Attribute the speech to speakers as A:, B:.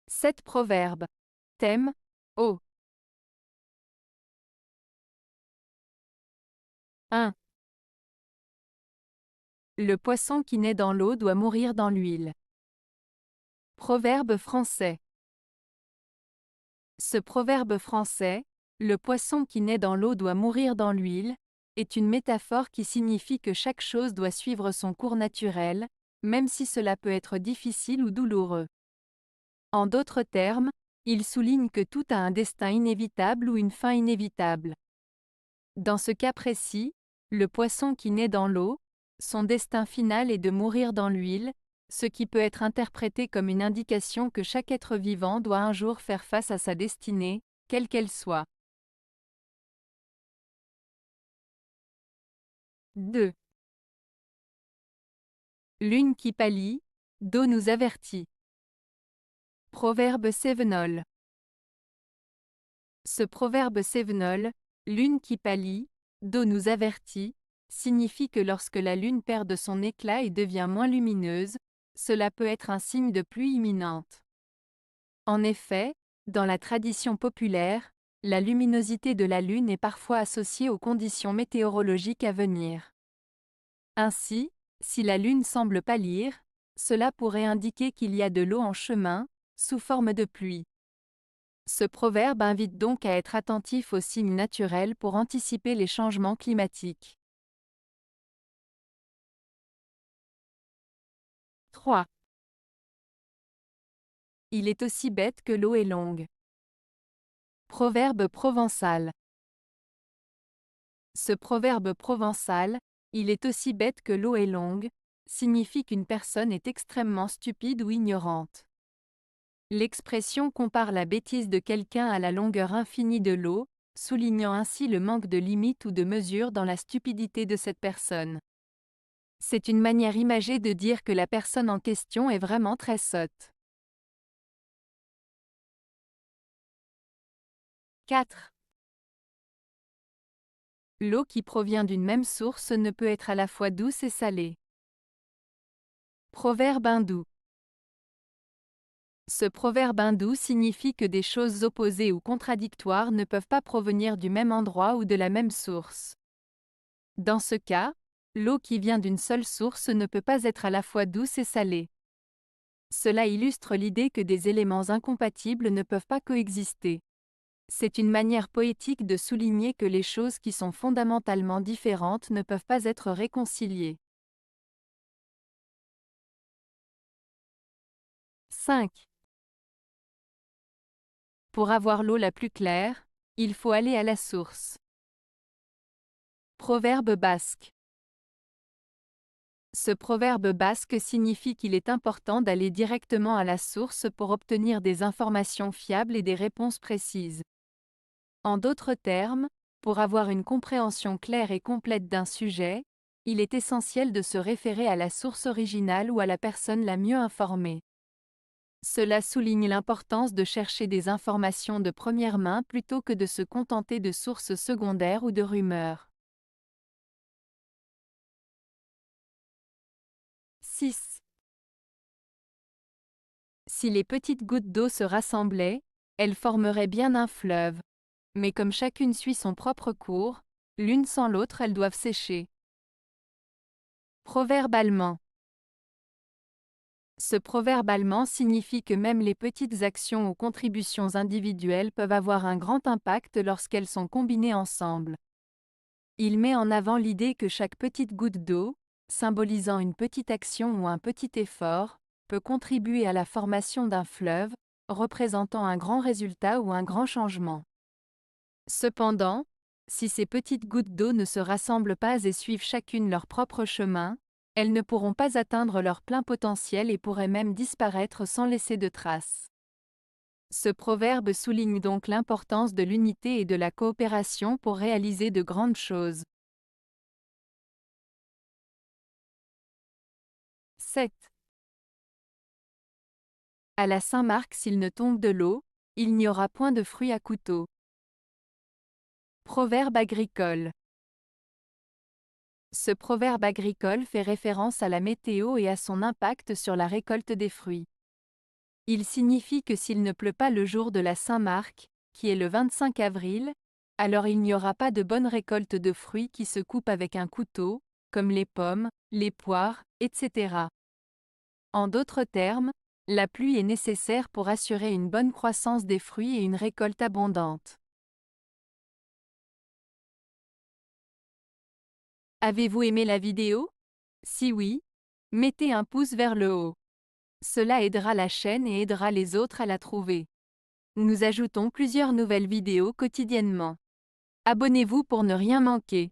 A: 7 proverbes. Thème. Eau. 1. Le poisson qui naît dans l'eau doit mourir dans l'huile. Proverbe français. Ce proverbe français, le poisson qui naît dans l'eau doit mourir dans l'huile, est une métaphore qui signifie que chaque chose doit suivre son cours naturel, même si cela peut être difficile ou douloureux. En d'autres termes, il souligne que tout a un destin inévitable ou une fin inévitable. Dans ce cas précis, le poisson qui naît dans l'eau, son destin final est de mourir dans l'huile, ce qui peut être interprété comme une indication que chaque être vivant doit un jour faire face à sa destinée, quelle qu'elle soit. 2. Lune qui pâlit, d'eau nous avertit. Proverbe cévenol. Ce proverbe cévenol, lune qui pâlit, d'eau nous avertit, signifie que lorsque la lune perd de son éclat et devient moins lumineuse, cela peut être un signe de pluie imminente. En effet, dans la tradition populaire, la luminosité de la lune est parfois associée aux conditions météorologiques à venir. Ainsi, si la lune semble pâlir, cela pourrait indiquer qu'il y a de l'eau en chemin, sous forme de pluie. Ce proverbe invite donc à être attentif aux signes naturels pour anticiper les changements climatiques. 3. Il est aussi bête que l'eau est longue. Proverbe provençal. Ce proverbe provençal, il est aussi bête que l'eau est longue, signifie qu'une personne est extrêmement stupide ou ignorante. L'expression compare la bêtise de quelqu'un à la longueur infinie de l'eau, soulignant ainsi le manque de limite ou de mesure dans la stupidité de cette personne. C'est une manière imagée de dire que la personne en question est vraiment très sotte. 4. L'eau qui provient d'une même source ne peut être à la fois douce et salée. Proverbe hindou. Ce proverbe hindou signifie que des choses opposées ou contradictoires ne peuvent pas provenir du même endroit ou de la même source. Dans ce cas, l'eau qui vient d'une seule source ne peut pas être à la fois douce et salée. Cela illustre l'idée que des éléments incompatibles ne peuvent pas coexister. C'est une manière poétique de souligner que les choses qui sont fondamentalement différentes ne peuvent pas être réconciliées. 5. Pour avoir l'eau la plus claire, il faut aller à la source. Proverbe basque. Ce proverbe basque signifie qu'il est important d'aller directement à la source pour obtenir des informations fiables et des réponses précises. En d'autres termes, pour avoir une compréhension claire et complète d'un sujet, il est essentiel de se référer à la source originale ou à la personne la mieux informée. Cela souligne l'importance de chercher des informations de première main plutôt que de se contenter de sources secondaires ou de rumeurs. 6. Si les petites gouttes d'eau se rassemblaient, elles formeraient bien un fleuve. Mais comme chacune suit son propre cours, l'une sans l'autre elles doivent sécher. Proverbe allemand. Ce proverbe allemand signifie que même les petites actions ou contributions individuelles peuvent avoir un grand impact lorsqu'elles sont combinées ensemble. Il met en avant l'idée que chaque petite goutte d'eau, symbolisant une petite action ou un petit effort, peut contribuer à la formation d'un fleuve, représentant un grand résultat ou un grand changement. Cependant, si ces petites gouttes d'eau ne se rassemblent pas et suivent chacune leur propre chemin, elles ne pourront pas atteindre leur plein potentiel et pourraient même disparaître sans laisser de traces. Ce proverbe souligne donc l'importance de l'unité et de la coopération pour réaliser de grandes choses. 7. À la Saint-Marc s'il ne tombe de l'eau, il n'y aura point de fruits à couteau. Proverbe agricole. Ce proverbe agricole fait référence à la météo et à son impact sur la récolte des fruits. Il signifie que s'il ne pleut pas le jour de la Saint-Marc, qui est le 25 avril, alors il n'y aura pas de bonne récolte de fruits qui se coupent avec un couteau, comme les pommes, les poires, etc. En d'autres termes, la pluie est nécessaire pour assurer une bonne croissance des fruits et une récolte abondante. Avez-vous aimé la vidéo? Si oui, mettez un pouce vers le haut. Cela aidera la chaîne et aidera les autres à la trouver. Nous ajoutons plusieurs nouvelles vidéos quotidiennement. Abonnez-vous pour ne rien manquer.